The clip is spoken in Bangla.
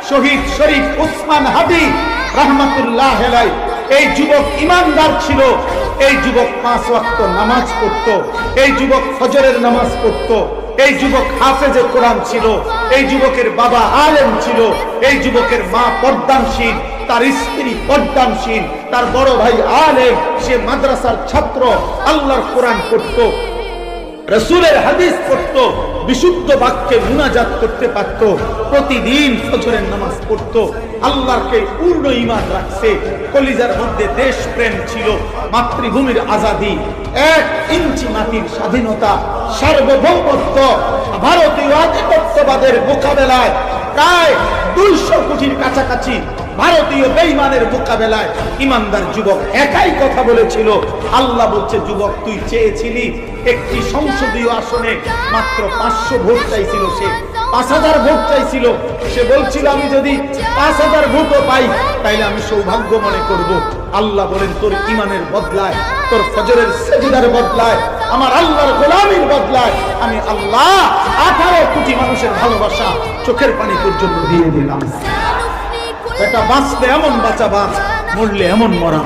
শহীদ শরীফ উসমান হাদি রাহমাতুল্লাহ আলাইহি। এই যুবক ইমানদার ছিল, এই যুবক 5 ওয়াক্ত নামাজ পড়তো, এই যুবক ফজরের নামাজ পড়তো, এই যুবক হাফেজে কোরআন ছিল, এই যুবকের বাবা আলেম ছিল, এই যুবকের মা পর্দানশীল, তার স্ত্রী পর্দানশীল, তার বড় ভাই আলেম, সে মাদ্রাসার ছাত্র, আল্লাহর কোরআন পড়তো, রাসূলের হাদিস পড়তো, বিশুদ্ধ বাক্যে মুনাজাত করতে পারত, প্রতিদিন ফজরের নামাজ পড়তো, আল্লাহকে পূর্ণ ঈমান রাখছে, কলিজার মধ্যে দেশ প্রেম ছিল, মাতৃভূমির আজাদি, 1 ইঞ্চি মাটির স্বাধীনতা, সার্বভৌমত্ব, ভারতীয় আধিপত্যবাদের মোকাবেলায় প্রায় 200 কোটির কাছাকাছি ভারতীয় বেঈমানের মোকাবেলায় ইমানদার যুবক একাই কথা বলেছিল। আল্লাহ বলছে, যুবক তুই চেয়েছিলি একটি সংসদীয় আসনে মাত্র 500 ভোট চাইছিল, সে 5000 ভোট চাইছিল। সে বলছিল আমি যদি 5000 ভোটও পাই তাইলে আমি সৌভাগ্য মনে করব। আল্লাহ বলেন, তোর ঈমানের বদলায়, তোর ফজরের সেজদার বদলায়, আমার আল্লাহর গোলামির বদলায় আমি আল্লাহ 18 কোটি মানুষের ভালোবাসা চোখের পানি পর্যন্ত দিয়ে দিলাম। এটা বাঁচলে এমন বাঁচা বাঁচ, মরলে এমন মরা।